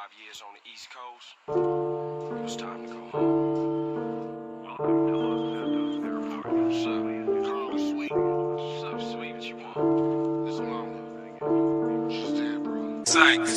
5 years on the East Coast, it was time to go home. Welcome to Los Santos Airport. What's up? Sweet. What's up, sweet? What you want? This mama. She's dead, bro. Thanks.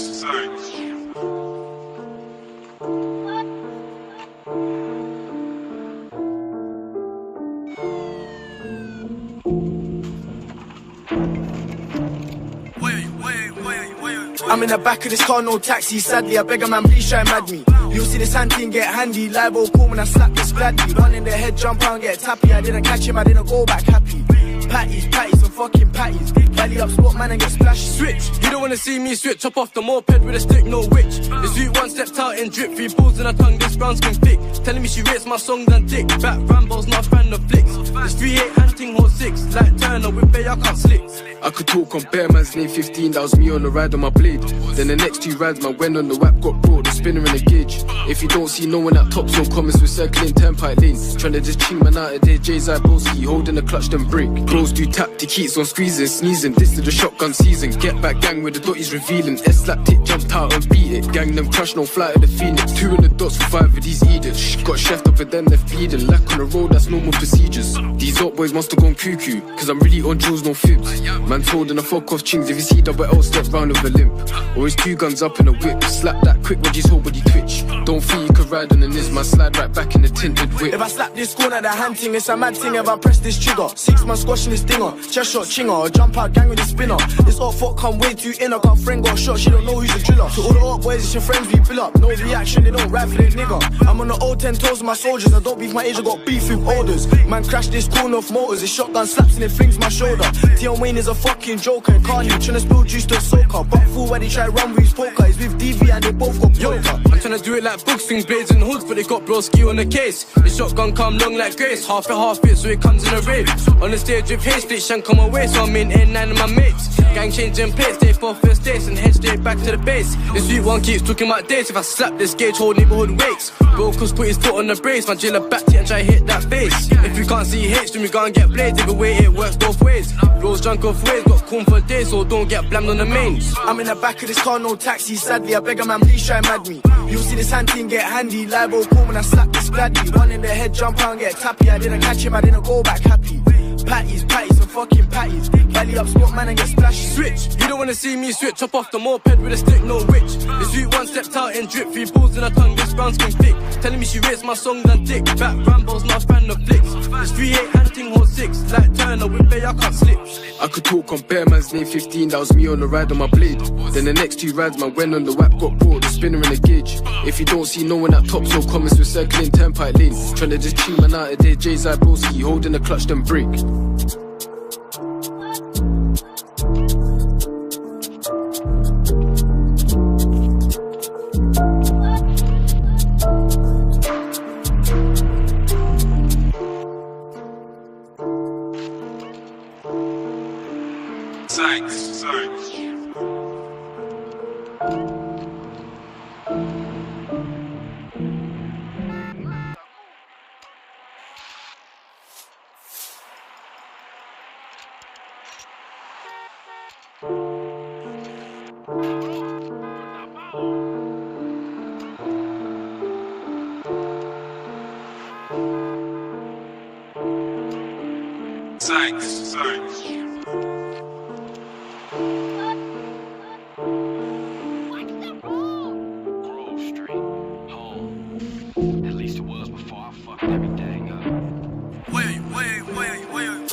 I'm in the back of this car, no taxi. Sadly, I beg a man, please try and mad me. You'll see this hand thing get handy. Live or cool when I slap this gladly. One in the head, jump out and get tappy. I didn't catch him, I didn't go back happy. Patties, some fucking patties. Belly up, spot man and get splashed. Switch, you don't wanna see me switch. Chop off the moped with a stick, no witch. The sweet one stepped out in drip. 3 balls in her tongue, this brown skin thick. Telling me she rates my song than dick. Back Rambo's not a fan of flicks. This 3-8 hunting horse 6. Like Turner with Bay, I can't slip. I could talk on bare man's name 15, that was me on the ride on my blade. Then the next 2 rides, man went on the whap, got brought, the spinner in the gauge. If you don't see no one at top, so comments with circling turnpike lane. Tryna just ching man out of there, Jay's Iboski, holding the clutch then break. Bros do tap, the keats on squeezing, sneezing, this to the shotgun season. Get back gang with the dotties revealing, S-slapped it, jumped out and beat it. Gang them crash, no flight of the Phoenix, 2 in the dots for 5 of these edicts. Got chefed up and then left bleeding, lack on the road, that's normal procedures. These up boys must have gone cuckoo, cause I'm really on drills, no fibs. Man told and I fuck off chings, if you see double L, step round with a limp. Or his 2 guns up in a whip, slap that quick, Reggie's whole body twitch. Don't feel you could ride on an Nisman, slide right back in the tinted whip. If I slap this corner, the hand thing, it's a mad thing. If I press this trigger, 6 man squashing this dinger. Chest shot chinger, or jump out gang with the spinner. This hot fuck come way too inner, got friend got shot, she don't know who's the driller. To all the hot boys, it's your friends we bill up. No reaction, they don't ride for their nigga. I'm on the old 10 toes of my soldiers, I don't beef my age, I got beef with orders. Man crash this corner off motors, his shotgun slaps and it flings my shoulder. Tion Wayne is a fucking joker, Carney tryna spill juice to soaker. But fool when he try run with his poker, he's with DV and they both got poker. I'm tryna do it like books, swing blades and hoods, but they got broski on the case. The shotgun come long like Grace, half it, so it comes in a rave. On the stage with haste, split shank come away, so I'm in N9 of my mates. Gang changing plates, stay for first days and head straight back to the base. The sweet one keeps talking about dates, if I slap this gauge, whole neighborhood waits. Bro, cause put his foot on the brace, my jailer back it and try hit that face. If you can't see H, then we go and get blades, either way it works both ways. Bro's drunk off ways, got corn for days, so don't get blammed on the mains. I'm in the back of this car, no taxi, sadly, I beg a man, please try and mad me. You'll see this hand thing get handy, live or cool when I slap this gladly. One in the head, jump out and get tappy, I didn't catch him, I didn't go back happy. Patties, some fucking patties. Belly up, spot man and get splashed. Switch, you don't wanna see me switch. Chop off the moped with a stick, no witch. The sweet one stepped out in drip. 3 balls in her tongue, this brown skin thick. Telling me she rates my song than dick. Back Rambo's not a fan of flicks. This 3-8 hunting horse 6. Like Turner with Bay, I can't slip. I could talk on bare man's name 15, that was me on the ride on my blade. Then the next 2 rides, man went on the whap, got brought, the spinner in the gauge. If you don't see no one at top, so comments with circling turnpike lane. Tryna just ching man out of there, Jay's Iboski, holding the clutch then break. Thanks. Grove Street, home. At least it was before I fucked everything up.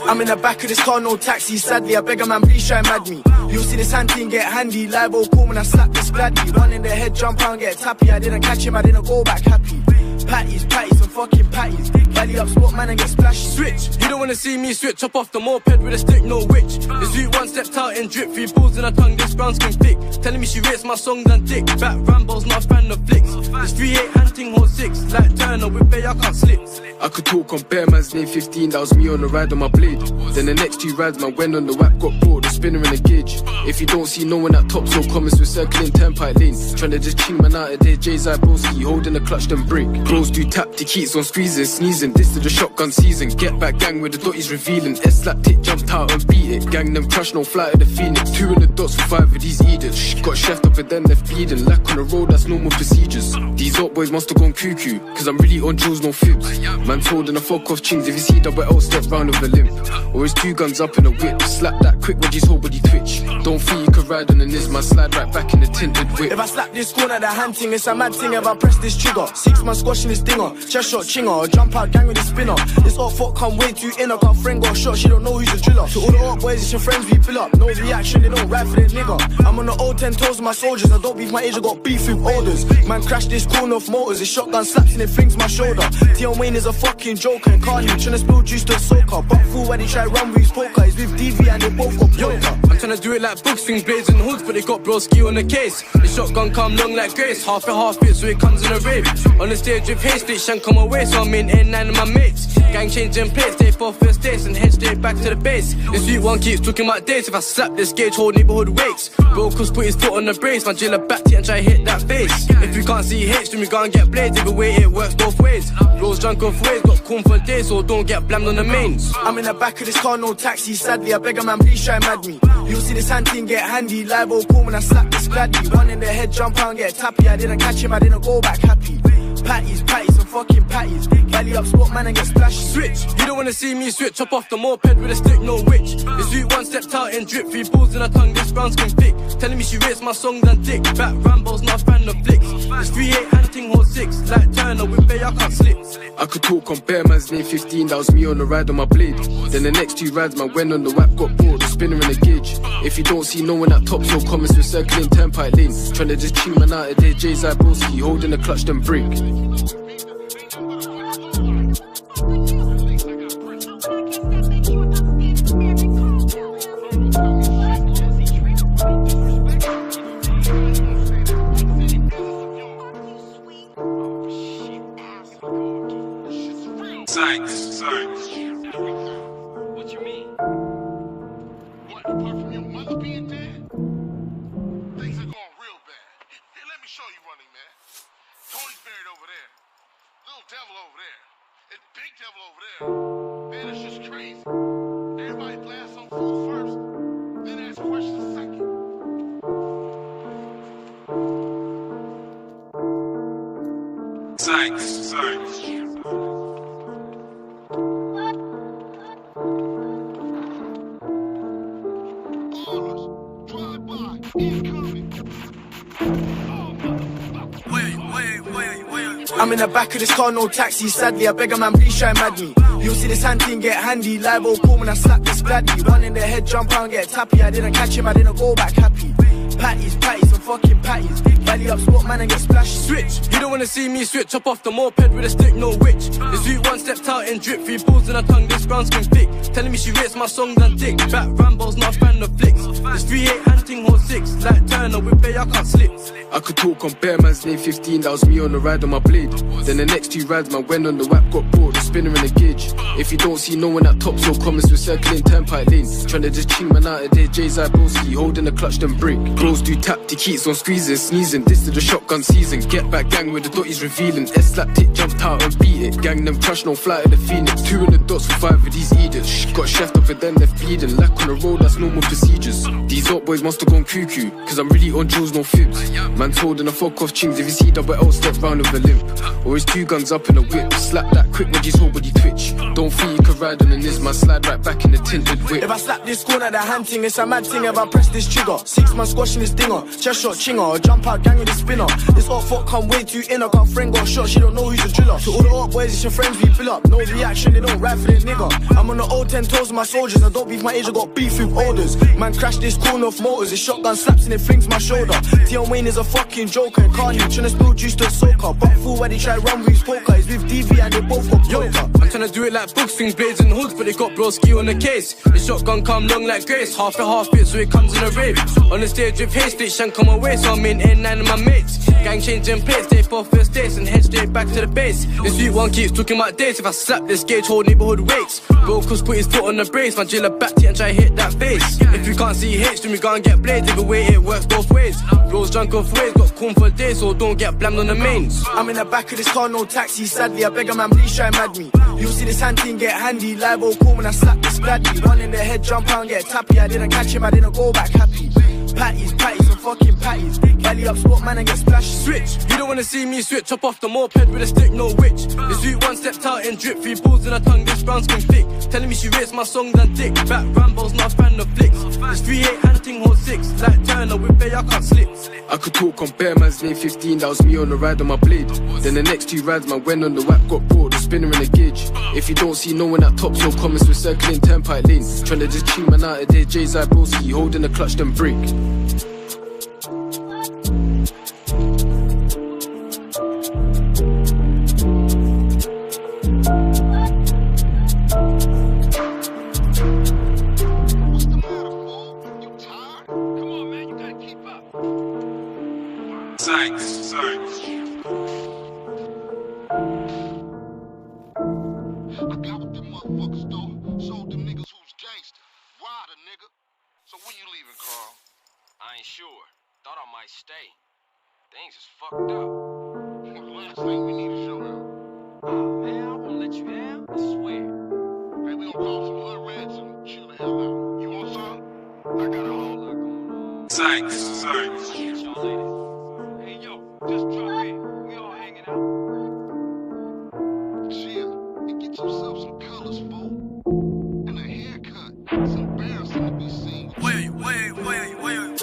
I'm in the back of this car, no taxi, sadly, I beg a man, please try and mad me. You'll see this hand thing get handy, live or cool when I slap this gladly. One in the head, jump out and get tappy, I didn't catch him, I didn't go back happy. Patties, some fucking patties. Belly up, spot man and get splashed. Switch, you don't wanna see me switch. Chop off the moped with a stick, no witch. The sweet one stepped out in drip. 3 balls in her tongue, this brown skin thick. Telling me she rates my song than dick. Back Rambo's not a fan of flicks. This 3-8 hunting horse 6. Like Turner with Bay, I can't slip. I could talk on bare man's name 15, that was me on the ride on my blade. Then the next 2 rides, man went on the whap, got brought, the spinner in a gauge. If you don't see no one at top, so comments with circling turnpike lane. Tryna just ching man out of there, Jay's Broski, holding the clutch then break. Bros do tap the keys on squeezing, sneezing. This to the shotgun season. Get back gang with the dotties revealing. S slapped it, jumped out and beat it. Gang them crush, no flight of the phoenix. 2 in the dots for 5 of these eaters. Got chefed up and then left bleeding. Lack on the road, that's normal procedures. These up boys must have gone cuckoo, cause I'm really on drills, no fibs. Man's holding a fuck off chings. If you see double L, step round with a limp. Or his 2 guns up in a whip. Slap that quick when his whole body twitch. Don't feel you could ride on in this man, slide right back in the tinted whip. If I slap this corner, the hand ting, it's a mad thing. If I press this trigger, 6 man squashing this dinger. Chest shot chinger, or jump out gang with the spinner. This hot fuck come way too inner, got friend got shot, she don't know who's the driller. To all the hot boys, it's your friends we fill up. No reaction, they don't ride for their nigga. I'm on the old 10 toes with my soldiers, I don't beef my age, I got beef with orders. Man crash this corner of motors, his shotgun slaps and it flings my shoulder. Tion Wayne is a fucking joker, and Carly tryna spill juice to a soaker. But fool when he try run with his poker, he's with DV and they both got poker. I'm tryna do it like books, swing blades and hoods, but they got broski on the case. The shotgun come long like Grace, half it, so it comes in a rave. On the stage with haste, they shank on my waist, so I'm in N9 and my mates. Gang changing plates, they fall first days and head straight back to the base. The sweet one keeps talking about dates, if I slap this gauge, whole neighborhood waits. Bro, cause put his foot on the brace, my jailer backed it and try hit that face. If you can't see H, then we go and get blades, either way it works both ways. Bros drunk off ways, got corn for days, so don't get blammed on the mains. I'm in the back of this car, no taxi, sadly, I beg a man, please try mad me. You'll see this hand thing get handy, live or cool when I slap this gladly. One in the head, jump out and get tappy, I didn't catch him, I didn't go back happy. Patties, some fucking patties. Belly up, spot man and get splashed. Switch, you don't wanna see me switch. Chop off the moped with a stick, no witch. The sweet one stepped out and drip. 3 balls in her tongue, this brown skin thick. Telling me she rates my songs and dick. Back Rambo's not a fan of flicks. This 3-8 hunting hold 6. Like Turner with Bay, I can't slip. I could talk on bare man's name 15, that was me on the ride on my blade. Then the next 2 rides, man went on the whack, got bought, the spinner in a gauge. If you don't see no one at top, so comments with circling turnpike lane. Tryna just ching man out of there, Jay's Broski, holding the clutch then break. What you mean? What, apart from your mother being dead? Things are going real bad. Here, let me show you running, man. Tony's buried over there. Little devil over there. And big devil over there. Man, it's just crazy. Everybody blast some fool first, then ask questions second. Thanks. I'm in the back of this car, no taxi, sadly, I beg a man, please try mad me. You'll see this hand thing get handy, live or cool when I slap this gladly. One in the head, jump out and get tappy, I didn't catch him, I didn't go back happy. Patties, some fucking patties. Belly up, spot man and get splashed. Switch, you don't wanna see me switch. Chop off the moped with a stick, no witch. The sweet one stepped out and drip. 3 balls in her tongue, this brown skin thick. Telling me she rates my songs and dick. Back Rambo's not a fan of flicks. This 3-8 hunting hold 6. Like Turner with Bay, I can't slip. I could talk on bare man's name 15, that was me on the ride on my blade. Then the next 2 rides, man went on the whack, got bought, the spinner in a gauge. If you don't see no one at top, so comments with circling turnpike lane. Tryna just ching man out of there, Jay's Broski, holding the clutch then break. Bros do tap the keys on squeezing, sneezing. This to the shotgun season. Get back gang with the dotties revealing. S slapped it, jumped out and beat it. Gang them crush, no flight of the phoenix. 2 in the dots for 5 of these eaters. Got chefed up and then left bleeding. Lack on the road, that's normal procedures. These up boys must have gone cuckoo, cause I'm really on drills, no fibs. Man's holding a fuck off chings. If you see double L, step round with a limp. Or his 2 guns up in a whip. Slap that quick when his whole body twitch. Don't feel you could ride on in this man, slide right back in the tinted whip. If I slap this corner, the hand ting, it's a mad thing. If I press this trigger, 6 man squashing this dinger. Chest shot chinger, or jump out gang with the spinner. This hot fuck come way too inner, got friend got shot, she don't know who's the driller. To all the hot boys, it's your friends we fill up. No reaction, they don't ride for their nigga. I'm on the old 10 toes with my soldiers, I don't beef my age, I got beef with orders. Man crash this corner of motors, his shotgun slaps and it flings my shoulder. Tion Wayne is a fucking joker, and Carly tryna spill juice to a soaker. But fool when he try run with his poker, he's with DV and they both got poker. I'm tryna do it like books, swing blades and hoods, but they got broski on the case. The shotgun come long like Grace, half it, so it comes in a rave. On the stage with haste, they shank on my waist, so I'm in N9 nine of my mates. Gang changing plates, they for first dates and head straight back to the base. This sweet one keeps talking about dates. If I slap this gauge, whole neighborhood waits. Bro, cause put his foot on the brace. My jailer back to and try hit that face. If you can't see H, then we can't get blades. Either way, it works both ways. Bro's drunk off ways, got corn for days, so don't get blammed on the mains. I'm in the back of this car, no taxi. Sadly, I beg a man, please try mad me. You'll see this hand thing get handy. Live or cool when I slap this gladly. One in the head, jump out and get tappy. I didn't catch him, I didn't go back happy. Patties, and fucking patties. Belly up, spot man and get splashed. Switch, you don't wanna see me switch. Chop off the moped with a stick, no witch. The sweet one stepped out and drip. 3 balls in her tongue, this brown skin thick. Telling me she rates my song than dick. Back Rambo's not a fan of flicks. This 3-8 hunting hold 6. Like Turner with Bay, I can't slip. I could talk on Bear Man's lane 15, that was me on the ride on my blade. Then the next 2 rides, man, went on the whack, got brought, the spinner in the gauge. If you don't see no one at top, so comments, we're circling turnpike lane. Tryna just ching man out of there, Jay's Broski, holding the clutch, then break. Thanks. I got what them motherfuckers do. Showed them niggas who's gangster. Rider, nigga. So when you leaving, Carl? I ain't sure. Thought I might stay. Things is fucked up. The last thing we need is your help. Oh, man, I won't let you down. I swear. Hey, we gon' call some hood reds and chill the hell out. You want some? I got a whole lot going on. Thanks. I'll hit y'all later. Hey, yo, just drop in. We all hanging out. Chill and get yourself some colors, fool. And a haircut. It's embarrassing to be seen. Wait.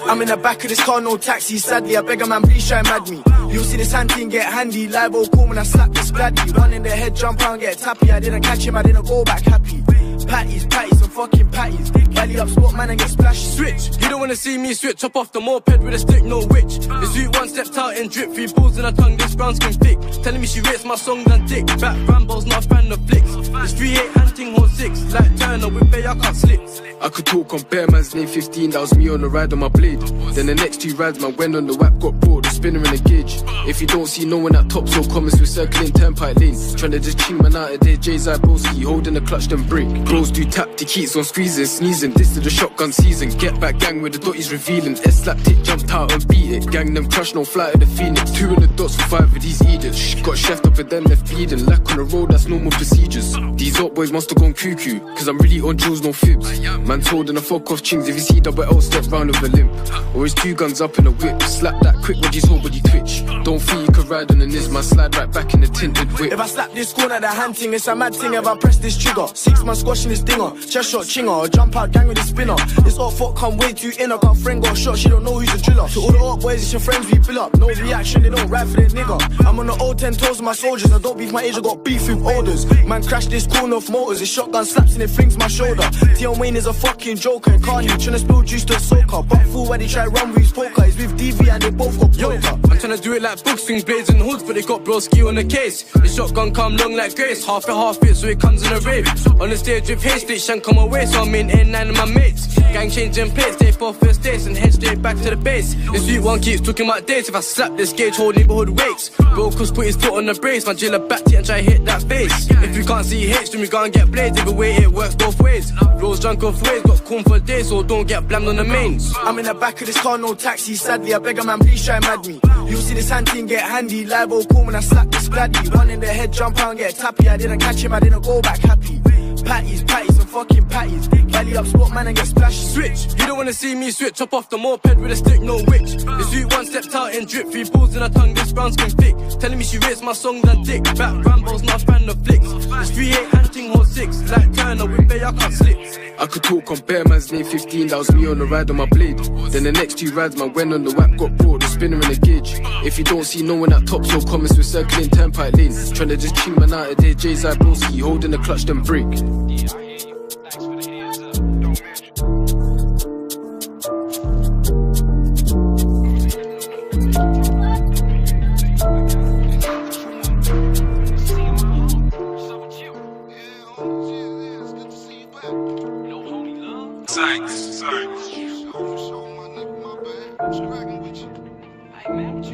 I'm in the back of this car, no taxi. Sadly, I beg a man, please try mad me. You'll see this hand thing get handy. Live or cool when I slap this gladly. One in the head, jump out and get tappy. I didn't catch him, I didn't go back happy. Patties, and fucking patties. Belly up, spot man and get splashed. Switch, you don't wanna see me switch. Chop off the moped with a stick, no witch. The sweet one stepped out and drip. 3 balls in her tongue, this brown skin thick. Telling me she rates my song than dick. Back Rambo's not a fan of flicks. This 3-8 hunting hold 6. Like Turner with Bay, I can't slip. I could talk on Bear Man's lane 15, that was me on the ride on my blade. Then the next 2 rides, man, went on the whack, got brought, the spinner in the gauge. If you don't see no one at top, so comments, we're circling turnpike lane. Tryna just ching man out of there, Jay's Broski, holding the clutch, then break. Bros do tap to keys on squeezing, sneezing. This to the shotgun season. Get back gang with the dotties revealing. S-slap tick, jumped out and beat it. Gang them crush, no flight of the Phoenix. 2 in the dots for 5 of these eaters. Got chefed up and then left bleeding. Lack on the road, that's normal procedures. These up boys must have gone cuckoo, cause I'm really on drills, no fibs. Man told in a fuck off chings. If you see double L, step round with a limp. Or his 2 guns up in a whip. Slap that quick, watch his whole body twitch. Don't feel you could ride on the Nisma, slide right back in the tinted whip. If I slap this corner, the hand thing, it's a mad thing. If I press this trigger, 6 man squashing this dinger. Chest shot chinger, or jump out gang with a spinner. This up fuck come way too inner. Got friend got shot, she don't know who's the driller. To all the up boys, it's your friends we build up. No reaction, they don't ride for their nigga. I'm on the old 10 toes with my soldiers. I don't beef my age, I got beef with orders. Man crash this corner of motors. His shotgun slaps and it flings my shoulder. Tion Wayne is a fucking joker. And Carney tryna spill juice to soaker. But fool where they try run with his poker. He's with DV and they both got poker. I'm tryna do it like book swings, blades and hoods, but they got broski on the case. The shotgun come long like Grace, half it, so it comes in a rave. On the stage with haste, it shank come away, so I'm in N9 of my mates. Gang changing plates, they for first dates and head straight back to the base. The sweet one keeps talking about dates. If I slap this gauge, whole neighborhood waits. Bro, cause put his foot on the brace, my jailer back to and try hit that face. If you can't see H, then we can't get blades. Either way, it works both ways. Bro's drunk off ways, got corn for days, so don't get blammed on the mains. I'm in the back of this car, no taxi. Sadly, I beg a man, please try mad me. You'll see this hand thing get handy. Live or cool when I slap this gladly. One in the head, jump out and get tappy. I didn't catch him, I didn't go back happy. Patties, and fucking patties. Belly up, spot man and get splashed. Switch, you don't wanna see me switch. Chop off the moped with a stick, no witch. The sweet one stepped out and drip. 3 balls in her tongue, this brown skin thick. Telling me she rates my song than dick. Back Rambo's not a fan of flicks. This 3-8 hunting hold 6. Like Turner with Bay, I can't slip. I could talk on Bear Man's lane 15, that was me on the ride on my blade. Then the next 2 rides, man, went on the whack, got brought, the spinner in the gauge. If you don't see no one at top, so comments, we're circling turnpike lane. Tryna just ching man out of there, Jay's Broski, holding the clutch, then break. Yeah, I hear you. Thanks for the heads up. Don't Thanks. So my nigga, my bad. What's cracking with you? Hey, man, what you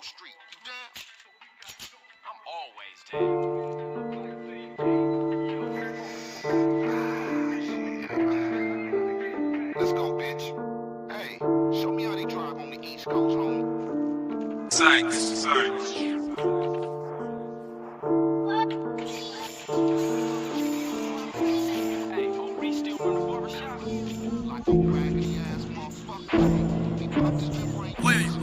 street. You down? I'm always down. Let's go, bitch. Hey, show me how they drive on the East Coast, homie. Thanks. Hey, homie, still run the barbershop? Like a raggedy ass motherfucker. He popped his lip ring.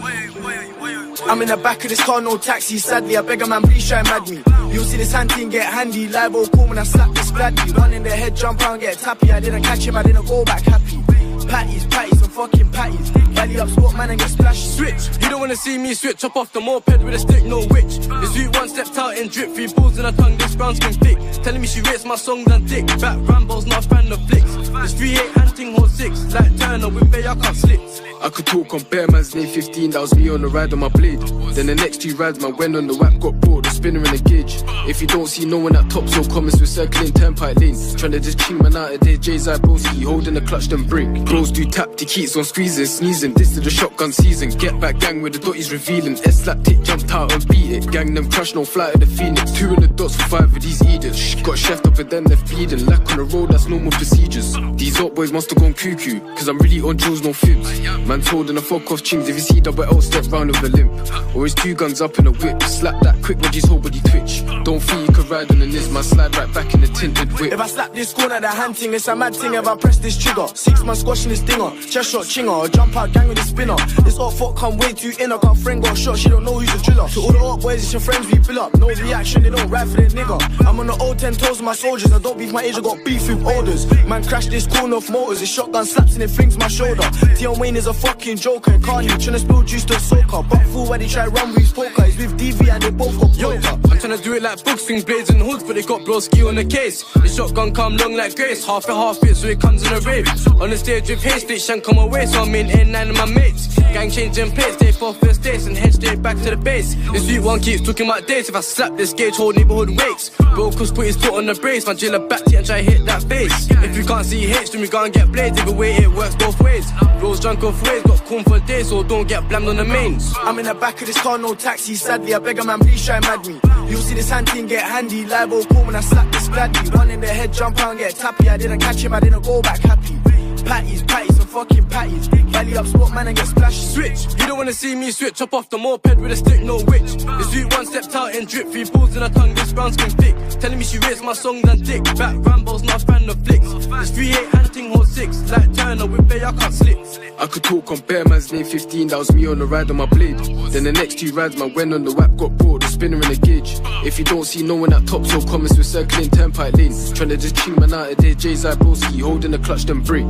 I'm in the back of this car, no taxi. Sadly, I beg a man, please try and mad me. You'll see this hand thing get handy. Live or cool when I slap this gladly. One in the head, jump out and get tappy. I didn't catch him, I didn't go back happy. Patties, and fucking patties. Valley up, sport man and get splashed. Switch, you don't wanna see me switch. Chop off the moped with a stick, no witch. The sweet one stepped out and drip. 3 balls in her tongue, this brown skin thick. Telling me she rates my songs and dick. Back Rambo's not a fan of flicks. This 3-8 hunting hold 6. Like Turner with Bay, I can't slip. I could talk on bare man's name 15, that was me on the ride on my blade. Then the next 2 rides, man, went on the whack, got bored, the spinner in the gauge. If you don't see no one at top, so comments with circling turnpike lane. Tryna just ching man out of there, Jay's Broski, holding the clutch then break. Bros do tap, the keys on squeezing, sneezing. This to the shotgun season. Get back gang with the dotties revealing. S-slap tick, jumped out and beat it. Gang them crush, no flight of the Phoenix. 2 in the dots for 5 of these idiots. Shh, got chefed up and then left bleeding. Lack on the road, that's normal procedures. These up boys must have gone cuckoo, cause I'm really on drills, no fibs. Man told in a fuck off chings, if you see double L, step round with a limp. Or his 2 guns up in a whip. Slap that quick when his whole body twitch. Don't think you could ride on the list, man, slide right back in the tinted whip. If I slap this corner, the hand thing, it's a mad thing. If I press this trigger, 6 man squashing this dinger. Chest shot chinger, or jump out gang with the spinner. This hot fuck come way too inner, got friend got shot, she don't know who's the driller. To all the hot boys, it's your friends we fill up. No reaction, they don't ride for the nigga. I'm on the old 10 toes with my soldiers, I don't beef my age, I got beef with orders. Man crash this corner off motors, his shotgun slaps and it flings my shoulder. Tion Wayne is a fucking joker, and Carney tryna spill juice to soaker. But fool when he try run with his poker, he's with DV and they both got Yo, I'm tryna do it like books, swing blades and hoods, but they got broski on the case. The shotgun come long like Grace, half it, so it comes in a rave. On the stage with haste, they shank on my way, so I'm in N9 and my mates. Gang changing place, they fall first days and head straight back to the base. The sweet one keeps talking about dates, if I slap this gauge, whole neighborhood wakes. Bro, cause put his foot on the brace, my jailer back to and try hit that face. If you can't see H, then we can't get blades, either way it works both ways. Bro's drunk off ways, got corn for days, so don't get blamed on the mains. I'm in the back of this car, no taxi. Sadly, I beg a man, please try and mad me. You'll see this hand thing get handy. Live or cool when I slap this gladly. One in the head, jump out and get tappy. I didn't catch him, I didn't go back happy. Patties, and fucking patties. Valley up, sport man and get splashed. Switch, you don't wanna see me switch. Chop off the moped with a stick, no witch. The sweet one stepped out and drip. 3 balls in her tongue, this brown skin thick. Telling me she rates my songs and dick. Back Rambo's not a fan of flicks. This 3-8 hunting hold 6. Like Turner with Bay, I can't slip. I could talk on bare man's name 15, that was me on the ride on my blade. Then the next 2 rides, man, went on the whack, got bored, the spinner in the gauge. If you don't see no one at top, so comments with circling turnpike lane. Tryna just ching man out of there, Jay's Broski, holding the clutch then break.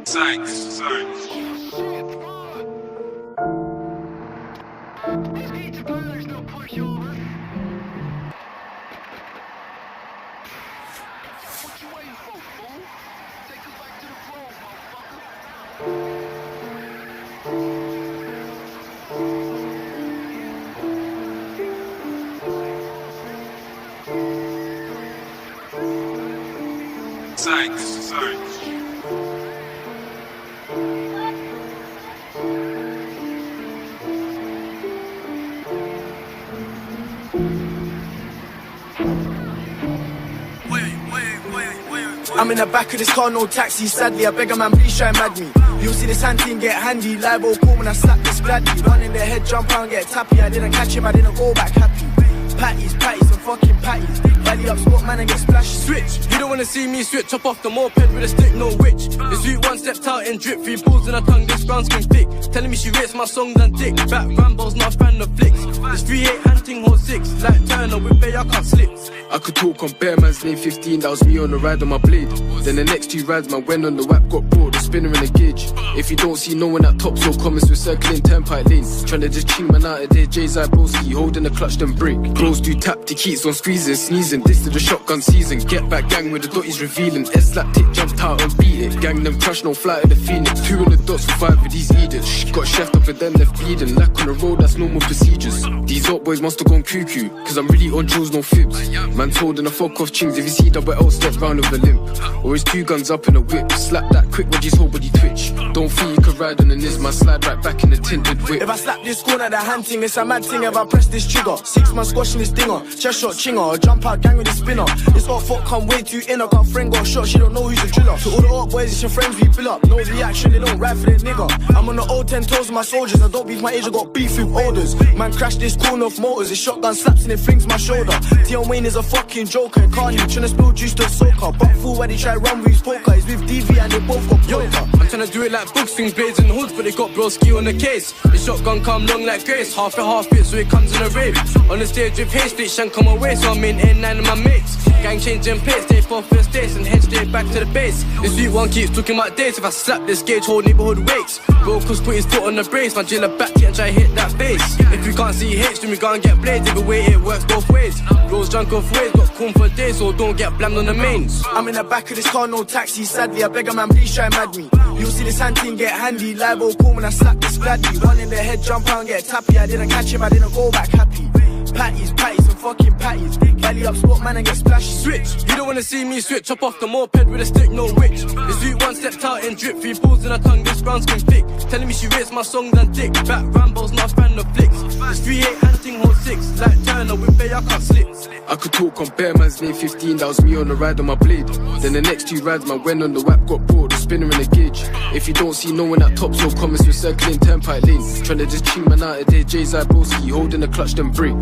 Thanks. I'm in the back of this car, no taxi. Sadly, I beg a man, please try and mad me. You'll see this hand thing get handy. Live or cool when I slap this gladly. One in the head, jump out and get tappy. I didn't catch him, I didn't go back happy. Patties, and fucking patties. Valley up, sport man and get splashed. Switch, you don't wanna see me switch. Chop off the moped with a stick, no witch. The sweet one stepped out and drip. 3 balls in her tongue, this brown skin thick. Telling me she rates my songs and dick. Back Rambo's not a fan of flicks. This 3-8 hunting hold 6. Like Turner with Bay, I can't slip. I could talk on bare man's name 15, that was me on the ride on my blade. Then the next 2 rides, man, went on the whack, got bored, the spinner in the gauge. If you don't see no one at top, so comments with circling turnpike lane. Tryna just ching man out of there, Jay's Broski, holding the clutch then break. Bros do tap, the keys on squeezing, sneezing. This This to the shotgun season. Get back gang with the dotties revealing. S-slapped it, jumped out and beat it. Gang them crash, no flight of the Phoenix. 2 on the dots for 5 with these idiots. Got chefed up and then left bleeding. Lack on the road, that's normal procedures. These up boys must have gone cuckoo, cause I'm really on drills, no fibs. Man told and I fuck off chings. If you see double L, step round with a limp. Or his 2 guns up in a whip. Slap that quick, watch his whole body twitch. Don't feel you can ride on an Nisman. Slide right back in the tinted whip. If I slap this corner, the hand thing, it's a mad thing. If I press this trigger, 6 months squashing this dinger. Chest shot chinger, or jump out gang with a spinner. This hot fuck come way too inner. Got friend got shot, she don't know who's the driller. To all the hot boys, it's your friends we fill up. No reaction, they don't ride for the nigga. I'm on the old 10 toes with my soldiers. I don't beef my age, I got beef with orders. Man crash this corner of motors. It's shotgun slaps and it flings my shoulder. Tion Wayne is a fucking joker. Carney tryna spill juice to soaker. But fool when he try run with his poker. He's with DV and they both got poker. I'm tryna do it like books, swing blades in the hoods, but they got broski on the case. The shotgun come long like Grace, half it, so it comes in a rave. On the stage with haste, split shank on my waist, so I'm in N9 and my mates. Gang changing plates, stay for first days and head straight back to the base. This sweet one keeps talking about dates. If I slap this gauge, whole neighborhood wakes. Brokers put his foot on the brace, my jailer back it and try hit that face. If we can't see H, then we go and get blades. Either way, it works both ways. Rolls drunk off ways, got corn for days, so don't get blamed on the mains. I'm in the back of this car, no taxi. Sadly, I beg a man, please try mad me. You'll see this hand thing get handy. Libo cool when I slap this gladly. One in the head, jump out and get tappy. I didn't catch him, I didn't go back happy. Patties, and fucking patties. Belly up, spot man and get splashy. Switch, you don't wanna see me switch. Chop off the moped with a stick, no witch. The sweet one stepped out and drip. 3 balls in her tongue, this brown skin thick. Telling me she rates my songs and dick. Back Rambo's not a fan of flicks. This 3-8 hunting hold 6. Like Turner with Bay, I can't slip. I could talk on bare man's name 15, that was me on the ride on my blade. Then the next 2 rides, man went on the whack, got brought, the spinner in the gauge. If you don't see no one at top, so comments with circling turnpike lane. Tryna just ching man out of there, Jay's Broski, holding the clutch, then break.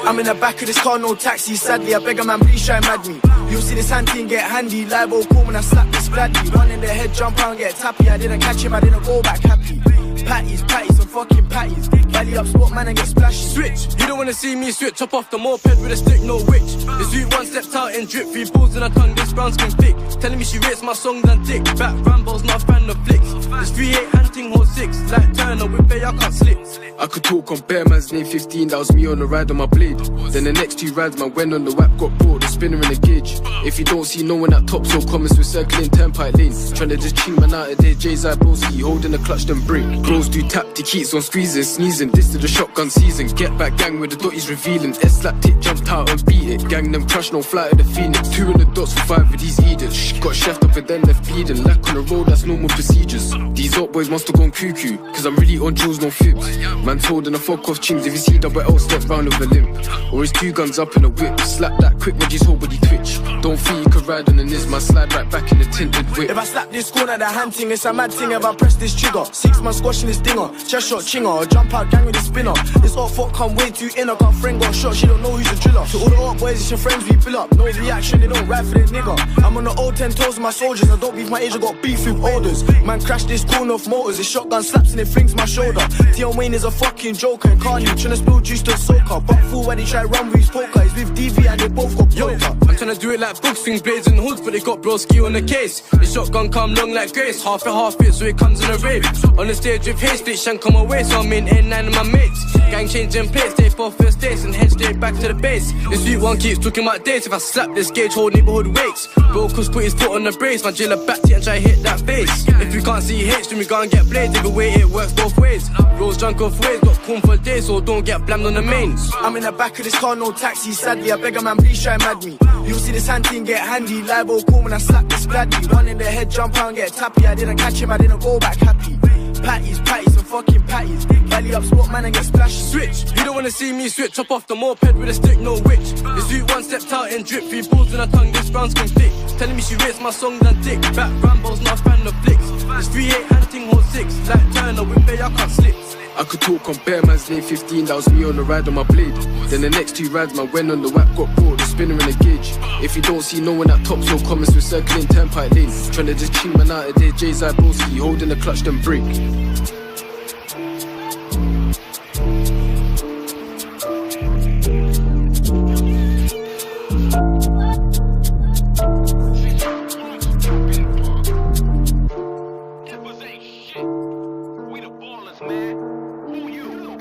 I'm in the back of this car, no taxi. Sadly, I beg a man, please try mad me. You'll see this hand thing get handy. Libo cool when I slap this gladly. One in the head, jump out and get tappy. I didn't catch him, I didn't go back happy. Patties, and fucking patties. Belly up, spot man and get splashy. Switch, you don't wanna see me switch. Chop off the moped with a stick, no witch. The sweet one stepped out and drip. 3 balls in her tongue, this brown skin thick. Telling me she rates my songs and dick. Back Rambo's not a fan of flicks. This 3-8 hunting hold 6. Like Turner with Bay, I can't slip. I could talk on bare man's name 15, that was me on the ride on my blade. Then the next 2 rides, man went on the whack, got brought, the spinner in the gauge. If you don't see no one at top, so comments with circling turnpike lane. Tryna just ching man out of there, Jay's Broski, holding the clutch, then break. Bros do tap, the keys on squeezing, sneezing. This to the shotgun season. Get back gang with the dotties revealing. S-slapped it, jumped out and beat it. Gang them crash, no flight of the Phoenix. 2 on the dots for 5 with these idiots. Got chefed up and then left bleeding. Lack on the road, that's normal procedures. These up boys must have gone cuckoo, cause I'm really on drills, no fibs. Man told and I fuck off chings. If you see double L, step round with a limp. Or his 2 guns up in a whip. Slap that quick, watch his whole body twitch. Don't feel you can ride on an Nisman. Slide right back in the tinted whip. If I slap this corner, the hand thing, it's a mad thing. If I press this trigger, 6 months squashing this dinger. Chest shot chinger, or jump out gang with a spinner. This hot fuck come way too inner. Got friend got shot, she don't know who's the driller. To all the hot boys, it's your friends we fill up. No reaction, they don't ride for the nigga. I'm on the old 10 toes with my soldiers. I don't beef my age, I got beef with orders. Man crash this corner of motors. It's shotgun slaps and it flings my shoulder. Tion Wayne is a fucking joker. Carney tryna spill juice to soaker. But fool when he try run with his poker. He's with DV and they both got poker. I'm tryna do it like books, swing blades in the hoods, but they got broski on the case. The shotgun come long like Grace, half it, so it comes in a rave. On the stage with haste, split shank on my waist, so I'm in N9 and my mates. Gang changing plates, stay for first days and head straight back to the base. The sweet one keeps talking about dates. If I slap this gauge, whole neighborhood wakes. Brokers put his foot on the brace, my jailer back it and try hit that face. If we can't see H, then we go and get blades. Either way, it works both ways. Rolls drunk off ways, got corn for days, so don't get blamed on the mains. I'm in the back of this car, no taxi. Sadly, I beg a man, please try mad me. You'll see this hand thing get handy. Live or cool when I slap this gladly. One in the head, jump out and get tappy. I didn't catch him, I didn't go back happy. Patties, and fucking patties. Belly up, spot man and get splashed. Switch, you don't wanna see me switch. Chop off the moped with a stick, no witch. This dude one stepped out and drip. 3 balls in her tongue, this round's conflict. Telling me she rates my song than dick. Back Rambo's not a fan of flicks. This 3-8 hunting hold 6. Like Turner with Bay, I can't slip. I could talk on bare man's lane 15, that was me on the ride on my blade. Then the next 2 rides, man, went on the whack, got brought, the spinner in the gauge. If you don't see no one at top, so comments with circling turnpike lane. Tryna just ching man out of there, Jay's eye broski, holding the clutch, then break.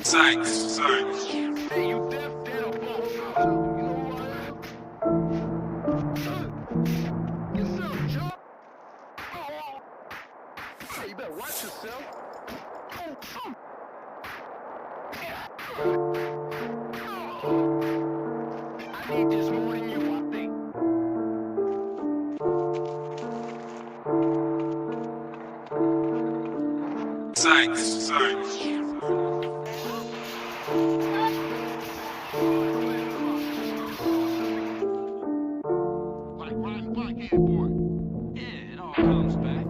Thanks. Hey, you deaf, dead or both? You know what? Yes, sir, Joe. Hey, you better watch yourself. I need this more than you, I think. Thanks. Like riding blackhead boy. Yeah, it all comes back.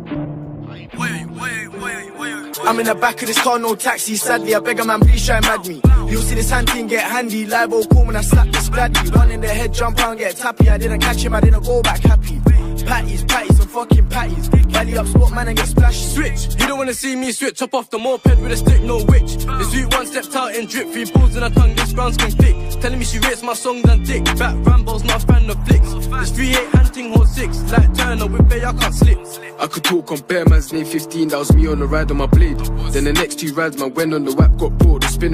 I'm in the back of this car, no taxi. Sadly, I beg a man, please try and mad me. You'll see this hand thing get handy. Live or cool when I slap this gladly. One in the head, jump out and get tappy. I didn't catch him, I didn't go back happy. Patties, and fucking patties. Belly up, spot man and get splashed. Switch, you don't wanna see me switch. Chop off the moped with a stick, no witch. This dude one stepped out and drip. 3 balls in her tongue, this round's conflict. Telling me she rates my song than dick. Back Rambo's not a fan of flicks. This 3-8 hunting hold 6. Like Turner with Bay, I can't slip. I could talk on bare man's lane 15, that was me on the ride on my blade. Then the next 2 rides, man, went on the whack, got brought, the spinner